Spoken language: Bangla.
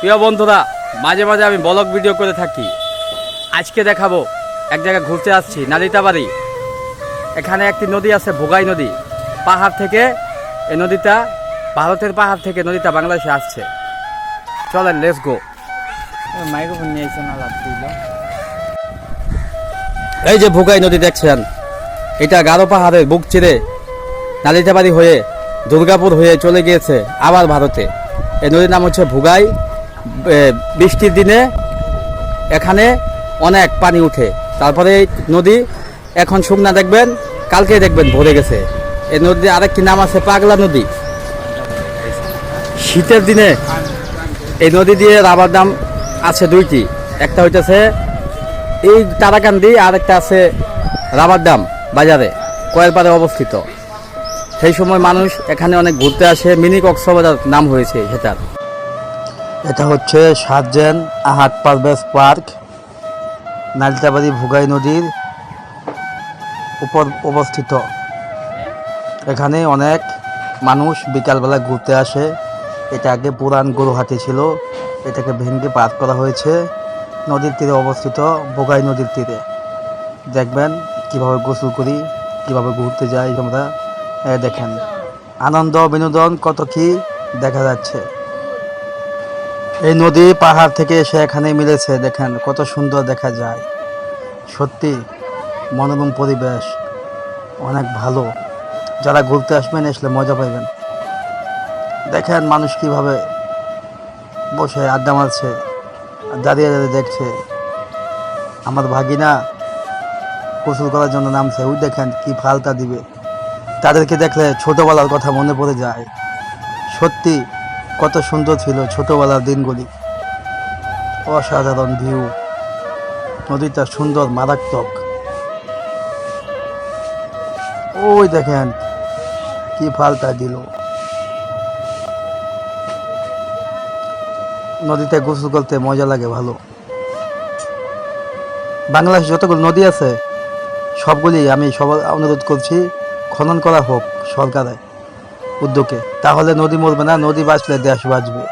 প্রিয় বন্ধুরা, মাঝে মাঝে আমি ব্লগ ভিডিও করে থাকি। আজকে দেখাবো এক জায়গায় ঘুরতে আসছি, নালিতাবাড়ি। এখানে একটি নদী আছে, ভোগাই নদী। পাহাড় থেকে এই নদীটা, ভারতের পাহাড় থেকে নদীটা বাংলাদেশে আসছে। চলেন, লেটস গো। মাইক্রোফোন নিয়ে এসে না লাগছিল। এই যে ভোগাই নদী দেখছেন, এটা গারো পাহাড়ের বুক চিরে নালিতাবাড়ি হয়ে দুর্গাপুর হয়ে চলে গিয়েছে আবার ভারতে। এই নদীর নাম হচ্ছে ভোগাই। বৃষ্টির দিনে এখানে অনেক পানি উঠে, তারপরে এই নদী এখন শুকনা দেখবেন, কালকে দেখবেন ভরে গেছে। এই নদীর আরেকটি নাম আছে পাগলা নদী। শীতের দিনে এই নদী দিয়ে রাবার ড্যাম আছে দুইটি, একটা হইতেছে এই তারাকান্দি, আর একটা আছে রাবার ড্যাম বাজারে কয়ের পারে অবস্থিত। সেই সময় মানুষ এখানে অনেক ঘুরতে আসে, মিনি কক্সবাজার নাম হয়েছে সেটার। এটা হচ্ছে সাতজেন আহাট পারভেজ পার্ক, নালিতাবাড়ি ভোগাই নদীর উপর অবস্থিত। এখানে অনেক মানুষ বিকালবেলা ঘুরতে আসে। এটা আগে পুরান গরুহাটি ছিল, এটাকে ভেঙে পার করা হয়েছে। নদীর তীরে অবস্থিত, ভোগাই নদীর তীরে। দেখবেন কিভাবে গোসল করি, কিভাবে ঘুরতে যাই আমরা। দেখেন আনন্দ বিনোদন কত কি দেখা যাচ্ছে। এই নদী পাহাড় থেকে এসে এখানে মিলেছে, দেখেন কত সুন্দর দেখা যায়। সত্যি মনোরম পরিবেশ, অনেক ভালো। যারা ঘুরতে আসবেন আসলে মজা পাইবেন। দেখেন মানুষ কিভাবে বসে আড্ডা মারছে, দাঁড়িয়ে দাঁড়িয়ে দেখছে। আমার ভাগিনা গোসল করার জন্য নামছে, ওই দেখেন কি ফালতা দিবে। তাদেরকে দেখলে ছোটবেলার কথা মনে পড়ে যায়। সত্যি কত সুন্দর ছিল ছোটবেলার দিনগুলি। অসাধারণ ভিউ, নদীটা সুন্দর, মারাত্মক। ওই দেখেন কি ফালতা দিল। নদীতে গোসল করতে মজা লাগে, ভালো। বাংলাদেশ যতগুলো নদী আছে সবগুলি আমি সবার অনুরোধ করছি, খনন করা হোক সরকারের উদ্যোগে। তাহলে নদী মরবে না, নদী বাঁচলে দেশ বাঁচবে।